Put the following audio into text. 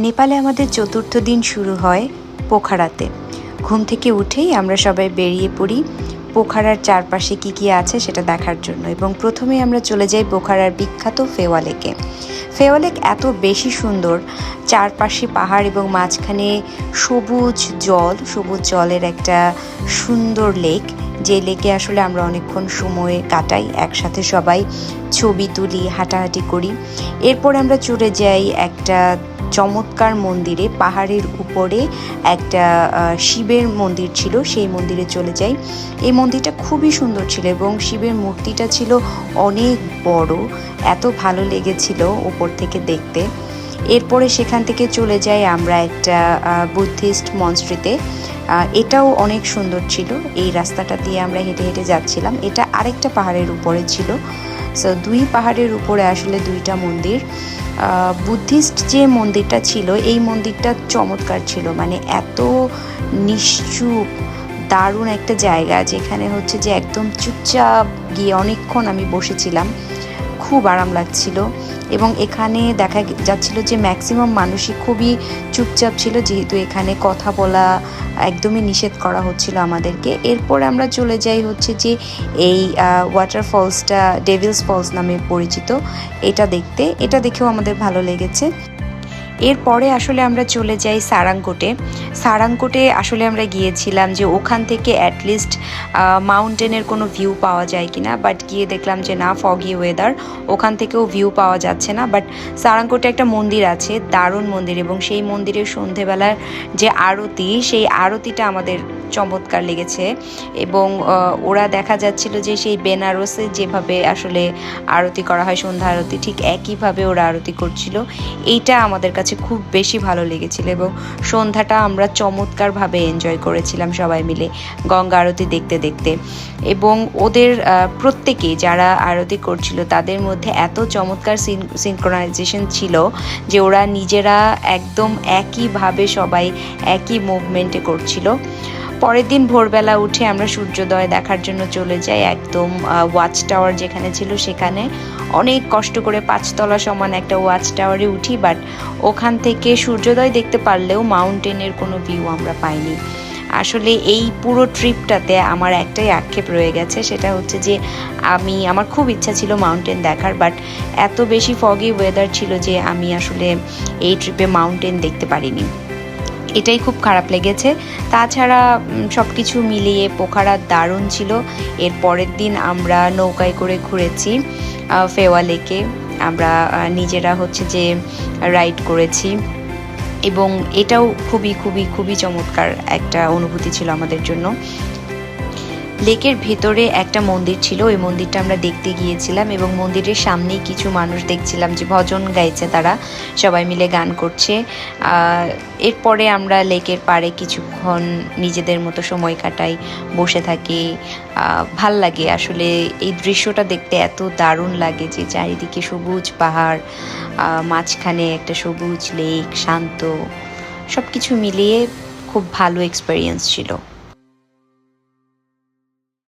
নেপালে আমাদের চতুর্থ দিন শুরু হয় পোখারাতে। ঘুম থেকে উঠেই আমরা সবাই বেরিয়ে পড়ি পোখারার চারপাশে কী কী আছে সেটা দেখার জন্য, এবং প্রথমেই আমরা চলে যাই পোখারার বিখ্যাত ফেওয়া লেকে। ফেওয়া লেক এত বেশি সুন্দর, চারপাশে পাহাড় এবং মাঝখানে সবুজ জলের একটা সুন্দর লেক, যে লেকে আসলে আমরা অনেকক্ষণ সময় কাটাই, একসাথে সবাই ছবি তুলি, হাঁটাহাঁটি করি। এরপর আমরা চলে যাই একটা চমৎকার মন্দিরে, পাহাড়ের উপরে একটা শিবের মন্দির ছিল, সেই মন্দিরে চলে যাই। এই মন্দিরটা খুবই সুন্দর ছিল এবং শিবের মূর্তিটা ছিল অনেক বড়, এত ভালো লেগেছিল উপর থেকে দেখতে। এরপরে সেখান থেকে চলে যাই আমরা একটা বুদ্ধিস্ট মনস্ট্রিতে, এটাও অনেক সুন্দর ছিল। এই রাস্তাটা দিয়ে আমরা হেঁটে হেঁটে যাচ্ছিলাম, এটা আরেকটা পাহাড়ের উপরে ছিল। সো দুই পাহাড়ের উপরে আসলে দুইটা মন্দির। বুদ্ধিস্ট যে মন্দিরটা ছিল, এই মন্দিরটা চমৎকার ছিল, মানে এত নিশ্চুপ দারুণ একটা জায়গা, যেখানে হচ্ছে যে একদম চুপচাপ গিয়ে অনেকক্ষণ আমি বসেছিলাম, খুব আরাম লাগছিল। এবং এখানে দেখা যাচ্ছিল যে ম্যাক্সিমাম মানুষই খুবই চুপচাপ ছিল, যেহেতু এখানে কথা বলা একদমই নিষেধ করা হচ্ছিল আমাদেরকে। এরপরে আমরা চলে যাই হচ্ছে যে এই ওয়াটারফলসটা ডেভিলস ফলস নামে পরিচিত, এটা দেখেও আমাদের ভালো লেগেছে। এরপরে আসলে আমরা চলে যাই সারাংকোটে আসলে আমরা গিয়েছিলাম যে ওখান থেকে অ্যাটলিস্ট মাউন্টেনের কোনো ভিউ পাওয়া যায় কিনা, বাট গিয়ে দেখলাম যে না, ফগি ওয়েদার, ওখান থেকেও ভিউ পাওয়া যাচ্ছে না। বাট সারাংকোটে একটা মন্দির আছে, দারুণ মন্দির, এবং সেই মন্দিরের সন্ধেবেলার যে আরতি, সেই আরতিটা আমাদের চমৎকার লেগেছে। এবং ওরা দেখা যাচ্ছিল যে সেই বেনারসে যেভাবে আসলে আরতি করা হয়, সন্ধ্যা আরতি, ঠিক একইভাবে ওরা আরতি করছিল। এইটা আমাদের কাছে খুব বেশি ভালো লেগেছিল এবং সন্ধ্যাটা আমরা চমৎকারভাবে এনজয় করেছিলাম সবাই মিলে গঙ্গা আরতি দেখতে দেখতে। এবং ওদের প্রত্যেকেই যারা আরতি করছিল তাদের মধ্যে এত চমৎকার সিনক্রোনাইজেশন ছিল যে ওরা নিজেরা একদম একইভাবে সবাই একই মুভমেন্টে করছিল। পরের দিন ভোরবেলা উঠে আমরা সূর্যোদয় দেখার জন্য চলে যাই একদম ওয়াচ টাওয়ার যেখানে ছিল সেখানে। অনেক কষ্ট করে 5 তলা সমান একটা ওয়াচ টাওয়ারে উঠি, বাট ওখান থেকে সূর্যোদয় দেখতে পারলেও মাউন্টেনের কোনো ভিউ আমরা পাইনি। আসলে এই পুরো ট্রিপটাতে আমার একটাই আক্ষেপ রয়ে গেছে, সেটা হচ্ছে যে আমার খুব ইচ্ছা ছিল মাউন্টেন দেখার, বাট এত বেশি ফগি ওয়েদার ছিল যে আমি আসলে এই ট্রিপে মাউন্টেন দেখতে পারিনি। এটাই খুব খারাপ লেগেছে। তাছাড়া সব কিছু মিলিয়ে পোখারা দারুণ ছিল। এর পরের দিন আমরা নৌকায় করে ঘুরেছি ফেওয়া লেকে, আমরা নিজেরা হচ্ছে যে রাইড করেছি, এবং এটাও খুবই খুবই খুবই চমৎকার একটা অনুভূতি ছিল আমাদের জন্য। লেকের ভেতরে একটা মন্দির ছিল, ওই মন্দিরটা আমরা দেখতে গিয়েছিলাম, এবং মন্দিরের সামনেই কিছু মানুষ দেখছিলাম যে ভজন গাইছে, তারা সবাই মিলে গান করছে। এরপরে আমরা লেকের পাড়ে কিছুক্ষণ নিজেদের মতো সময় কাটাই, বসে থাকি, ভাল লাগে। আসলে এই দৃশ্যটা দেখতে এত দারুণ লাগে যে চারিদিকে সবুজ পাহাড়, মাঝখানে একটা সবুজ লেক, শান্ত, সব কিছু মিলিয়ে খুব ভালো এক্সপেরিয়েন্স ছিল।